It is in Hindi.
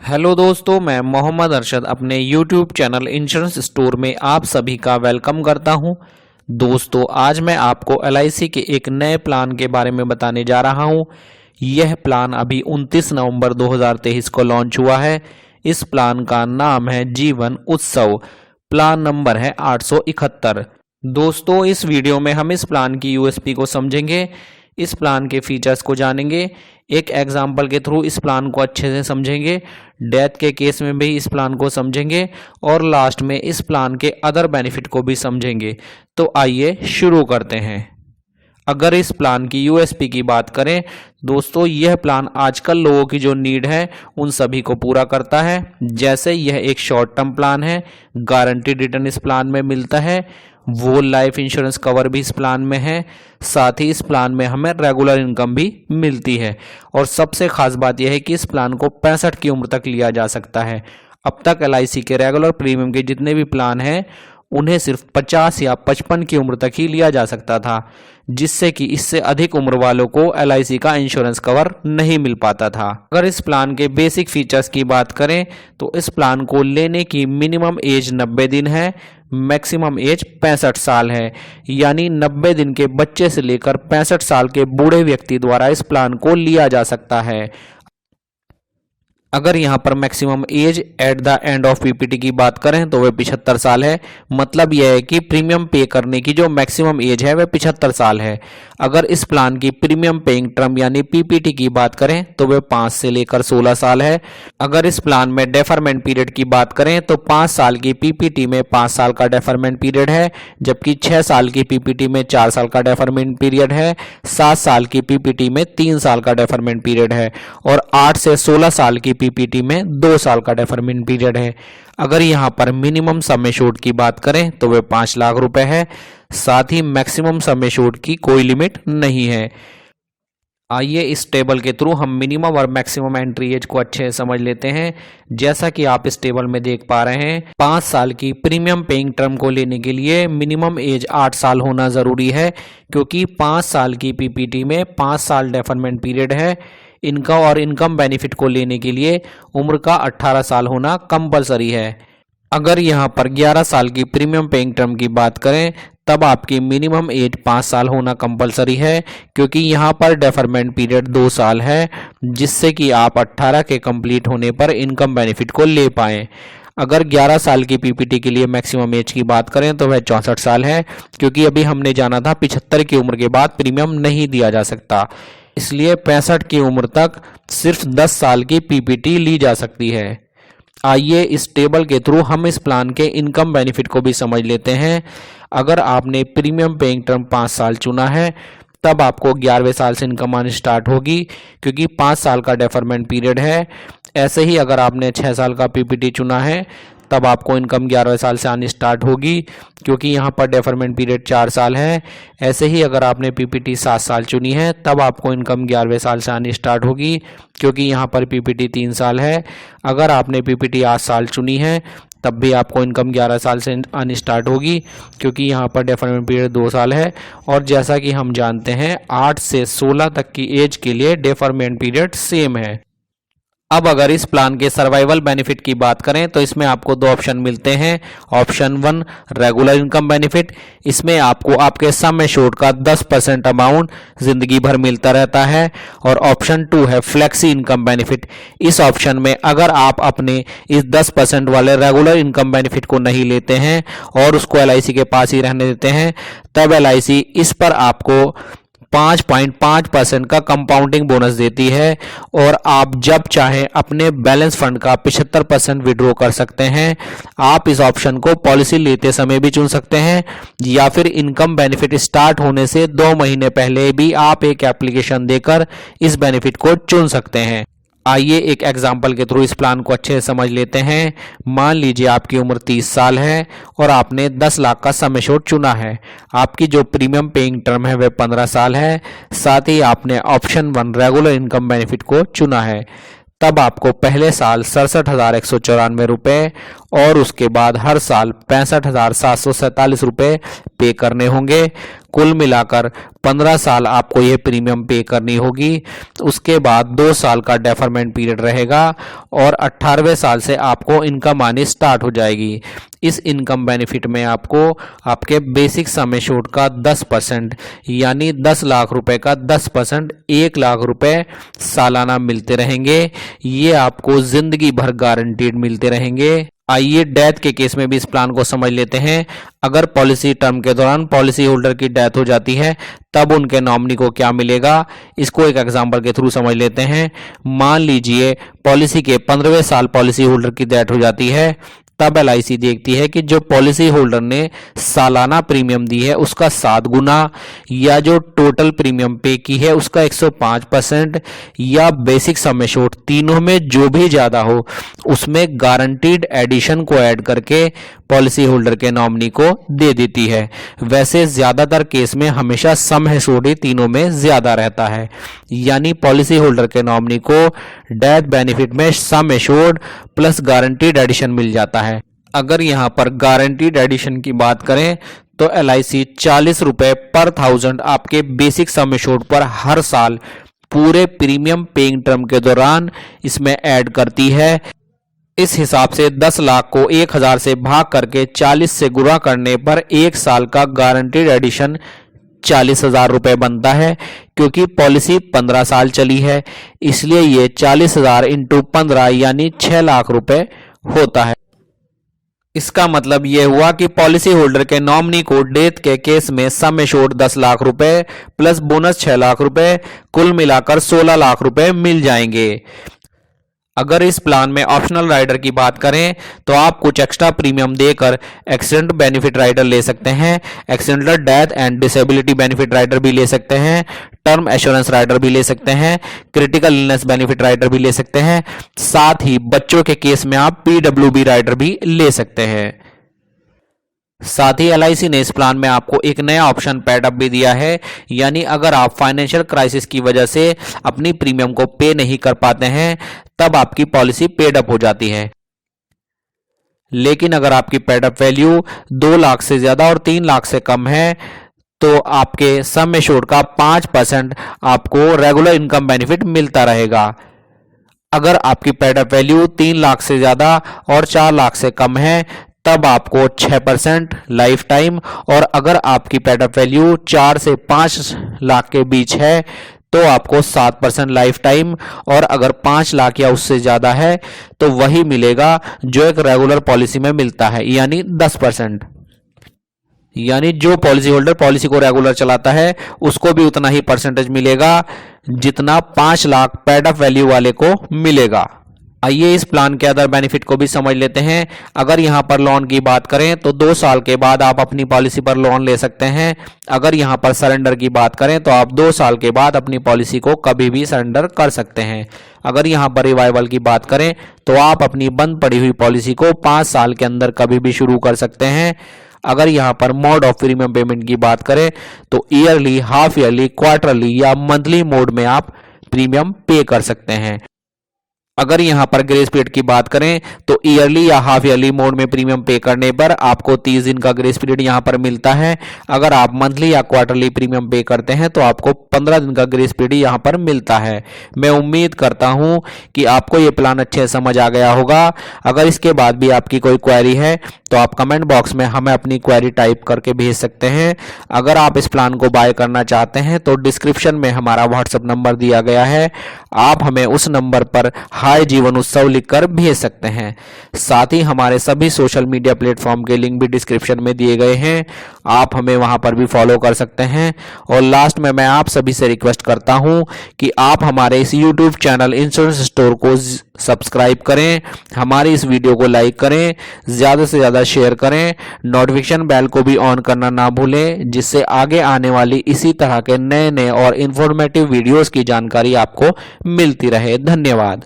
हेलो दोस्तों, मैं मोहम्मद अरशद अपने यूट्यूब चैनल इंश्योरेंस स्टोर में आप सभी का वेलकम करता हूं। दोस्तों, आज मैं आपको एलआईसी के एक नए प्लान के बारे में बताने जा रहा हूं। यह प्लान अभी 29 नवंबर 2023 को लॉन्च हुआ है। इस प्लान का नाम है जीवन उत्सव। प्लान नंबर है 871। दोस्तों, इस वीडियो में हम इस प्लान की यूएसपी को समझेंगे, इस प्लान के फीचर्स को जानेंगे, एक एग्जाम्पल के थ्रू इस प्लान को अच्छे से समझेंगे, डेथ के केस में भी इस प्लान को समझेंगे और लास्ट में इस प्लान के अदर बेनिफिट को भी समझेंगे। तो आइए शुरू करते हैं। अगर इस प्लान की यूएसपी की बात करें दोस्तों, यह प्लान आजकल लोगों की जो नीड है उन सभी को पूरा करता है। जैसे यह एक शॉर्ट टर्म प्लान है, गारंटीड रिटर्न इस प्लान में मिलता है, वो लाइफ इंश्योरेंस कवर भी इस प्लान में है, साथ ही इस प्लान में हमें रेगुलर इनकम भी मिलती है। और सबसे खास बात यह है कि इस प्लान को 65 की उम्र तक लिया जा सकता है। अब तक एलआईसी के रेगुलर प्रीमियम के जितने भी प्लान हैं उन्हें सिर्फ 50 या 55 की उम्र तक ही लिया जा सकता था, जिससे कि इससे अधिक उम्र वालों को एलआईसी का इंश्योरेंस कवर नहीं मिल पाता था। अगर इस प्लान के बेसिक फीचर्स की बात करें तो इस प्लान को लेने की मिनिमम एज 90 दिन है, मैक्सिमम एज 65 साल है। यानी 90 दिन के बच्चे से लेकर 65 साल के बूढ़े व्यक्ति द्वारा इस प्लान को लिया जा सकता है। अगर यहाँ पर maximum age at the end of PPT की बात करें तो वह 75 साल है। मतलब यह है कि प्रीमियम पे करने की जो मैक्सिमम एज है वह 75 साल है। अगर इस प्लान की प्रीमियम पेइंग टर्म यानी पीपीटी की बात करें तो वह 5 से लेकर 16 साल है। अगर इस प्लान में डेफरमेंट पीरियड की बात करें तो 5 साल की पीपीटी में 5 साल का डेफरमेंट पीरियड है, जबकि 6 साल की पीपीटी में 4 साल का डेफरमेंट पीरियड है, 7 साल की पीपीटी में 3 साल का डेफरमेंट पीरियड है और 8 से 16 साल की पीपीटी में 2 साल का डेफरमेंट पीरियड है। अगर यहां पर मिनिमम सम एश्योर्ड की बात करें तो वह 5 लाख रुपए है। साथ ही मैक्सिमम सम एश्योर्ड की कोई लिमिट नहीं है। आइए इस टेबल के थ्रू हम मिनिमम और मैक्सिमम एंट्री एज को अच्छे से समझ लेते हैं। जैसा कि आप इस टेबल में देख पा रहे हैं, 5 साल की प्रीमियम पेइंग टर्म को लेने के लिए मिनिमम एज 8 साल होना जरूरी है, क्योंकि 5 साल की पीपीटी में 5 साल डेफरमेंट पीरियड है। इनका और इनकम बेनिफिट को लेने के लिए उम्र का 18 साल होना कंपलसरी है। अगर यहाँ पर 11 साल की प्रीमियम पेइंग टर्म की बात करें तब आपकी मिनिमम एज 5 साल होना कंपलसरी है, क्योंकि यहाँ पर डेफरमेंट पीरियड 2 साल है, जिससे कि आप 18 के कंप्लीट होने पर इनकम बेनिफिट को ले पाएँ। अगर 11 साल की पीपीटी के लिए मैक्सिमम एज की बात करें तो वह 64 साल है, क्योंकि अभी हमने जाना था 75 की उम्र के बाद प्रीमियम नहीं दिया जा सकता, इसलिए 65 की उम्र तक सिर्फ 10 साल की पीपीटी ली जा सकती है। आइए इस टेबल के थ्रू हम इस प्लान के इनकम बेनिफिट को भी समझ लेते हैं। अगर आपने प्रीमियम पेइंग टर्म 5 साल चुना है तब आपको 11वें साल से इनकम आनी स्टार्ट होगी, क्योंकि 5 साल का डेफरमेंट पीरियड है। ऐसे ही अगर आपने 6 साल का पीपीटी चुना है तब आपको इनकम 11वें साल से आनी स्टार्ट होगी, क्योंकि यहाँ पर डेफरमेंट पीरियड 4 साल है। ऐसे ही अगर आपने पीपीटी 7 साल चुनी है तब आपको इनकम 11वें साल से आनी स्टार्ट होगी, क्योंकि यहाँ पर पीपीटी 3 साल है। अगर आपने पीपीटी 8 साल चुनी है तब भी आपको इनकम 11 साल से आनी स्टार्ट होगी, क्योंकि यहाँ पर डेफरमेंट पीरियड 2 साल है। और जैसा कि हम जानते हैं 8 से 16 तक की एज के लिए डेफरमेंट पीरियड सेम है। अब अगर इस प्लान के सर्वाइवल बेनिफिट की बात करें तो इसमें आपको 2 ऑप्शन मिलते हैं। ऑप्शन 1 रेगुलर इनकम बेनिफिट, इसमें आपको आपके सम एश्योर्ड का 10% अमाउंट जिंदगी भर मिलता रहता है। और ऑप्शन 2 है फ्लेक्सी इनकम बेनिफिट। इस ऑप्शन में अगर आप अपने इस 10% वाले रेगुलर इनकम बेनिफिट को नहीं लेते हैं और उसको एलआईसी के पास ही रहने देते हैं, तब एलआईसी इस पर आपको 5.5% का कंपाउंडिंग बोनस देती है और आप जब चाहें अपने बैलेंस फंड का 75% विड्रॉ कर सकते हैं। आप इस ऑप्शन को पॉलिसी लेते समय भी चुन सकते हैं या फिर इनकम बेनिफिट स्टार्ट होने से 2 महीने पहले भी आप एक एप्लीकेशन देकर इस बेनिफिट को चुन सकते हैं। आइए एक एग्जाम्पल के थ्रू इस प्लान को अच्छे से समझ लेते हैं। मान लीजिए आपकी उम्र 30 साल है और आपने 10 लाख का सम एश्योर्ड चुना है। आपकी जो प्रीमियम पेइंग टर्म है वह 15 साल है। साथ ही आपने ऑप्शन 1 रेगुलर इनकम बेनिफिट को चुना है। तब आपको पहले साल 67,194 रुपये और उसके बाद हर साल 65,747 रुपये पे करने होंगे। कुल मिलाकर 15 साल आपको ये प्रीमियम पे करनी होगी। उसके बाद 2 साल का डेफरमेंट पीरियड रहेगा और 18वें साल से आपको इनकम आनी स्टार्ट हो जाएगी। इस इनकम बेनिफिट में आपको आपके बेसिक सम एश्योर्ड का 10% यानी 10 लाख रुपए का 10% 1 लाख रुपए सालाना मिलते रहेंगे। ये आपको जिंदगी भर गारंटीड मिलते रहेंगे। आइए डेथ के केस में भी इस प्लान को समझ लेते हैं। अगर पॉलिसी टर्म के दौरान पॉलिसी होल्डर की डेथ हो जाती है तब उनके नॉमिनी को क्या मिलेगा, इसको एक एग्जांपल के थ्रू समझ लेते हैं। मान लीजिए पॉलिसी के 15वें साल पॉलिसी होल्डर की डेथ हो जाती है, तब LIC देखती है कि जो पॉलिसी होल्डर ने सालाना प्रीमियम दी है उसका 7 गुना या जो टोटल प्रीमियम पे की है उसका 105% या बेसिक सम एश्योर्ड, तीनों में जो भी ज्यादा हो उसमें गारंटीड एडिशन को ऐड करके पॉलिसी होल्डर के नॉमिनी को दे देती है। वैसे ज्यादातर केस में हमेशा सम एश्योर्ड ही तीनों में ज्यादा रहता है, यानी पॉलिसी होल्डर के नॉमिनी को डेथ बेनिफिट में sum assured plus guaranteed addition मिल जाता है। अगर यहां पर गारंटीड एडिशन की बात करें तो LIC 40 रुपए पर 1000 आपके बेसिक सम एश्योर्ड पर हर साल पूरे प्रीमियम पेइंग टर्म के दौरान इसमें ऐड करती है। इस हिसाब से 10 लाख को 1000 से भाग करके 40 से गुणा करने पर 1 साल का गारंटीड एडिशन 40,000 रुपए बनता है। क्योंकि पॉलिसी 15 साल चली है इसलिए ये 40,000 इंटू 15 यानी 6 लाख रुपए होता है। इसका मतलब यह हुआ कि पॉलिसी होल्डर के नॉमिनी को डेथ के केस में सम एश्योर्ड 10 लाख रुपए प्लस बोनस 6 लाख रुपए, कुल मिलाकर 16 लाख रुपए मिल जाएंगे। अगर इस प्लान में ऑप्शनल राइडर की बात करें तो आप कुछ एक्स्ट्रा प्रीमियम देकर एक्सीडेंट बेनिफिट राइडर ले सकते हैं, accidental death and disability benefit rider भी ले सकते हैं, टर्म एश्योरेंस राइडर भी ले सकते हैं, क्रिटिकल इलनेस बेनिफिट राइडर भी ले सकते हैं, साथ ही बच्चों के केस में आप PWB राइडर भी ले सकते हैं। साथ ही LIC ने इस प्लान में आपको एक नया ऑप्शन पेड अप भी दिया है, यानी अगर आप फाइनेंशियल क्राइसिस की वजह से अपनी प्रीमियम को पे नहीं कर पाते हैं तब आपकी पॉलिसी पेड अप हो जाती है। लेकिन अगर आपकी पेड अप वैल्यू 2 लाख से ज्यादा और 3 लाख से कम है तो आपके सम एश्योर्ड का 5% आपको रेगुलर इनकम बेनिफिट मिलता रहेगा। अगर आपकी पेड अप वैल्यू 3 लाख से ज्यादा और 4 लाख से कम है तब आपको 6% लाइफ टाइम, और अगर आपकी पेड अप वैल्यू 4 से 5 लाख के बीच है तो आपको 7% लाइफ टाइम, और अगर 5 लाख या उससे ज्यादा है तो वही मिलेगा जो एक रेगुलर पॉलिसी में मिलता है, यानी 10%। यानी जो पॉलिसी होल्डर पॉलिसी को रेगुलर चलाता है उसको भी उतना ही परसेंटेज मिलेगा जितना 5 लाख पेड अप वैल्यू वाले को मिलेगा। आइए इस प्लान के अदर बेनिफिट को भी समझ लेते हैं। अगर यहां पर लोन की बात करें तो 2 साल के बाद आप अपनी पॉलिसी पर लोन ले सकते हैं। अगर यहां पर सरेंडर की बात करें तो आप 2 साल के बाद अपनी पॉलिसी को कभी भी सरेंडर कर सकते हैं। अगर यहां पर रिवाइवल की बात करें तो आप अपनी बंद पड़ी हुई पॉलिसी को 5 साल के अंदर कभी भी शुरू कर सकते हैं। अगर यहां पर मोड ऑफ प्रीमियम पेमेंट की बात करें तो ईयरली, हाफ ईयरली, क्वार्टरली या मंथली मोड में आप प्रीमियम पे कर सकते हैं। अगर यहां पर ग्रेस पीरियड की बात करें तो ईयरली या हाफ ईयरली मोड में प्रीमियम पे करने पर आपको 30 दिन का ग्रेस पीरियड यहां पर मिलता है। अगर आप मंथली या क्वार्टरली प्रीमियम पे करते हैं तो आपको 15 दिन का ग्रेस पीरियड यहां पर मिलता है। मैं उम्मीद करता हूं कि आपको ये प्लान अच्छे से समझ आ गया होगा। अगर इसके बाद भी आपकी कोई क्वेरी है तो आप कमेंट बॉक्स में हमें अपनी क्वेरी टाइप करके भेज सकते हैं। अगर आप इस प्लान को बाय करना चाहते हैं तो डिस्क्रिप्शन में हमारा व्हाट्सएप नंबर दिया गया है, आप हमें उस नंबर पर हाय जीवन उत्सव लिखकर भेज सकते हैं। साथ ही हमारे सभी सोशल मीडिया प्लेटफॉर्म के लिंक भी डिस्क्रिप्शन में दिए गए हैं, आप हमें वहां पर भी फॉलो कर सकते हैं। और लास्ट में मैं आप सभी से रिक्वेस्ट करता हूं कि आप हमारे इस यूट्यूब चैनल इंश्योरेंस स्टोर को सब्सक्राइब करें, हमारी इस वीडियो को लाइक करें, ज्यादा से ज्यादा शेयर करें, नोटिफिकेशन बेल को भी ऑन करना ना भूलें, जिससे आगे आने वाली इसी तरह के नए नए और इंफॉर्मेटिव वीडियोस की जानकारी आपको मिलती रहे। धन्यवाद।